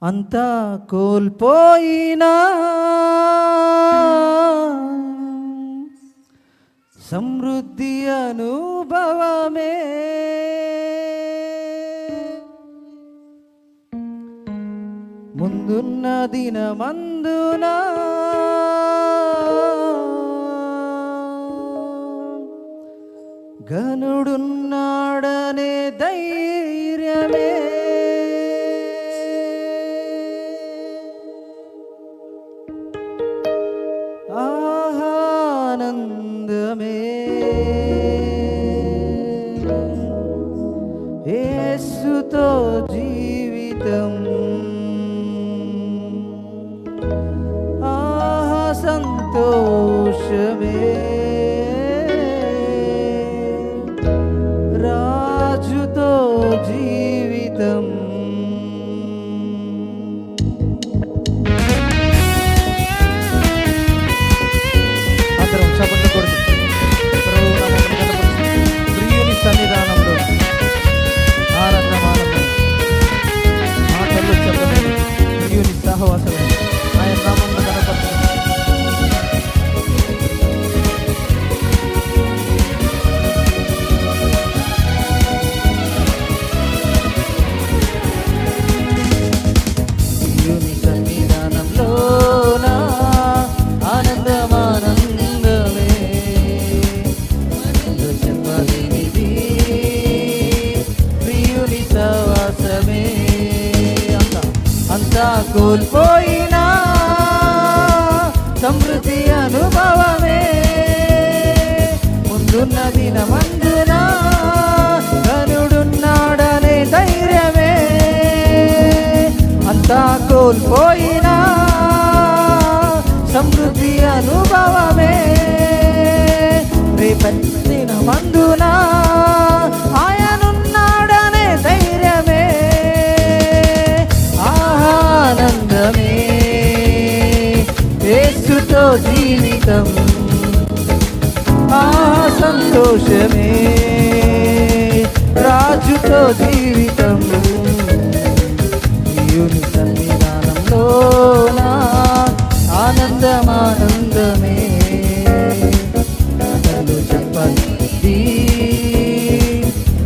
అంతా కోల్పోయినా సమృద్ధి అనుభవమే, ముందున్న దినమందున ఘనుడున్నాడనే ధైర్యమే, ఆనందమే, యేసుతో జీవితం, సంతోషమే, రాజుతో జీవితం. అందరం చప్పట్లు కొడుతూ ప్రియుని సన్నిధానంలో ఆనందమానందం మాటలు చెప్పలేదు, ప్రియుని సహవాసమే ఆయన నామంలో కనపడుతుంది. అంతా కోల్పోయినా సమృద్ధి అనుభవమే, ముందున్న దినమందున ఘనుడున్నాడనే ధైర్యమే. అంతా కోల్పోయినా సమృద్ధి అనుభవమే, రేపటి దినమందున ఆయనున్నాడనే ధైర్యమే, ఆనందమే, యేసుతో జీవితం, సంతోషమే, రాజుతో జీవితం. ప్రియుని సన్నిధానంలో ఆనందమానందమే, చెప్పండి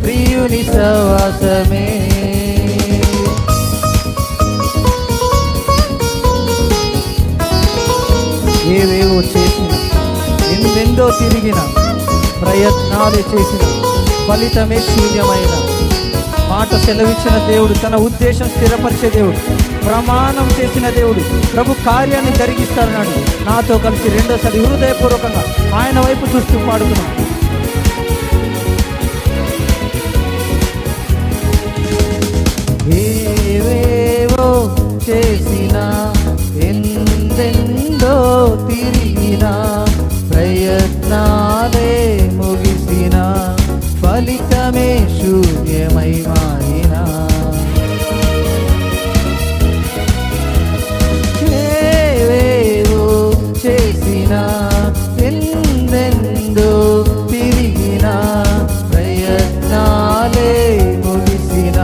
ప్రియుని సవాసమే. ఏవేవో చేసిన, ఎందెందో తిరిగిన, ప్రయత్నాలు చేసిన ఫలితమే శూన్యమైన మాట సెలవిచ్చిన దేవుడు, తన ఉద్దేశం స్థిరపరిచే దేవుడు, ప్రమాణం చేసిన దేవుడు ప్రభు కార్యాన్ని జరిగిస్తారన్నాడు. నాతో కలిసి రెండోసారి హృదయపూర్వకంగా ఆయన వైపు చూస్తూ పాడుతున్నాం. ఏవేవో చేసిన, ఎందెందో తిరిగిన, ప్రయత్నాలే ముగిసిన ఫలితమే శూన్యమై మారిన, ఏవేవో చేసిన, ఎందెందో తిరిగిన, ప్రయత్నాలే ముగిసిన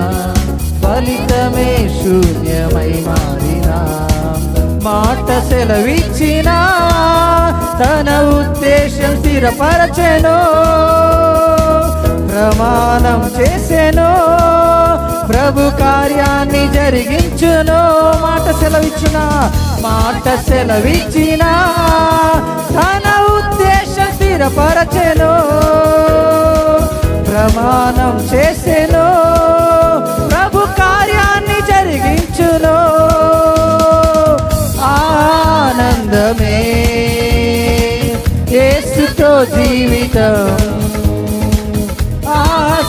ఫలితమే శూన్యమై మారిన, మాట సెలవిచ్చిన తన ఉద్దేశం స్థిరపరచెను, ప్రమాణం చేసెను ప్రభు కార్యాన్ని జరిగించును. మాట సెలవిచ్చిన, మాట సెలవిచ్చిన తన ఉద్దేశం స్థిరపరచెను, ప్రమాణం చేసెను ప్రభు కార్యాన్ని జరిగించును. ఆనందమే, యేసుతో జీవితం,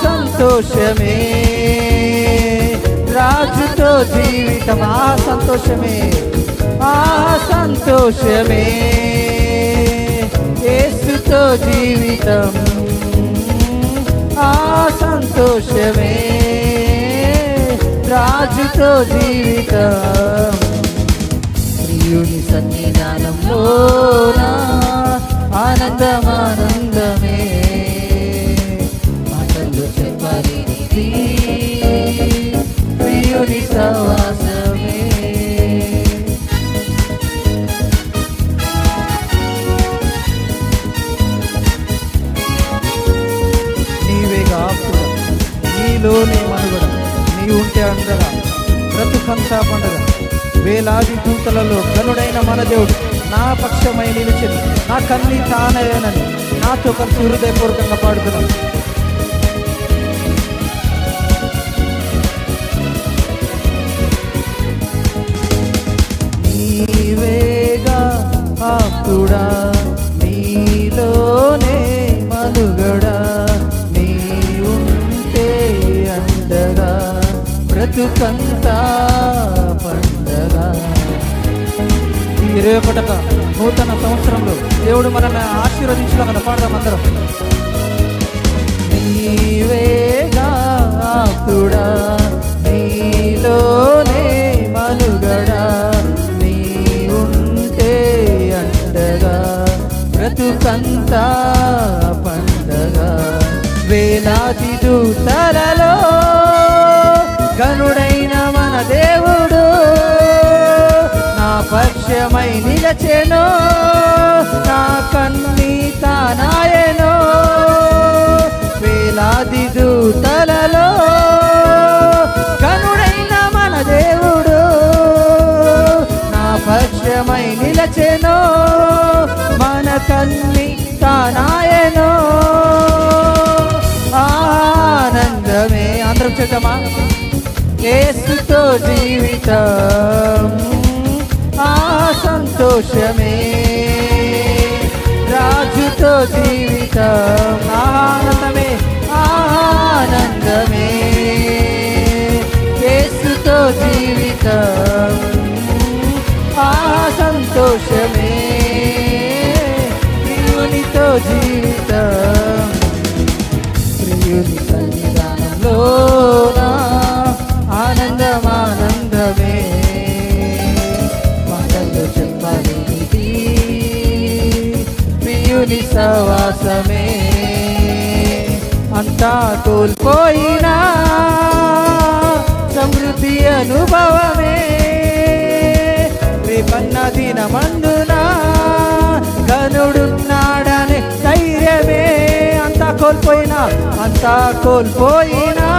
సంతోషమే, రాజుతో జీవితం, సంతోషమే, సంతోషమే, యేసుతో జీవితం, సంతోషమే, రాజుతో జీవితం. ప్రియుని సన్నిధానంలో ఆనందమానందమే, మాటలు చెప్పాలి ప్రియుని సవాసమే. బ్రతుకంతా పండుగ. వేలాది దూతలలో గనుడైన మన దేవుడు నా పక్షమై నిలిచెను, నా కన్ని తానయనని నాతో కలిసి హృదయపూర్వకంగా పాడుతున్నాను. నీవేగా ఆప్తుడా, నీలోనే మనుగడా, నీ ఉంటే అండగా బ్రతుకంతా పండగ. ఈ 21వ నూతన సంవత్సరంలో దేవుడు మనల్ని ఆశీర్వదించడం పాడదాం అందరం. నీవేగా ఆప్తుడా, నీలోనే మనుగడా, నీ ఉంటే అండగా బ్రతుకంతా పండగ. వేలాది దూతలలో గనుడైన మన దేవుడు నా పక్షమై నిలచెను, నా కన్ని తానాయెను. వేలాది దూతలలో గనుడైన మన దేవుడు నా పక్షమై నిలచెను, మన కన్ని తానాయెను. ఆనందమే అందరం చేద్దామా. యేసుతో జీవితం ఆ సంతోషమే, రాజుతో జీవితం ఆనందమే ఆనందమే. యేసుతో జీవితం ఆ సంతోషమే, ప్రియునితో జీవితం. ప్రియుని సన్నిధానంలోనా ఆనందం ఆనందమే, మాటల్లో చెప్పలేనిది ప్రియుని సవాసమే. అంతా కోల్పోయినా సమృద్ధి అనుభవమే, రేపన్న దినమందున గనుడున్నాడనే ధైర్యమే. అంతా కోల్పోయినా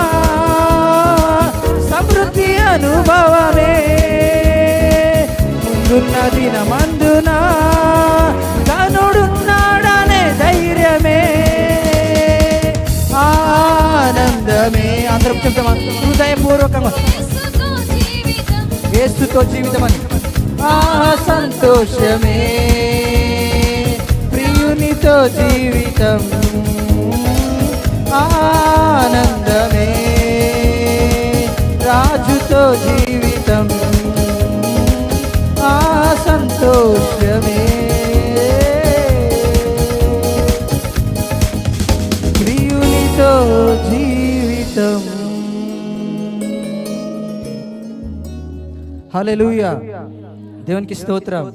సమృద్ధి అనుభవమే, ముందున్న దినమందున గనుడున్నాడనే ధైర్యమే. ఆనందమే అందరం చెప్తామా హృదయపూర్వకంగా. యేసుతో జీవితం అని ఆ సంతోషమే, ప్రియునితో జీవితం ఆనందమే, రాజుతో జీవితం ఆ సంతోషమే. ప్రియునితో జీవితం. హల్లెలూయా. దేవునికి స్తోత్రం.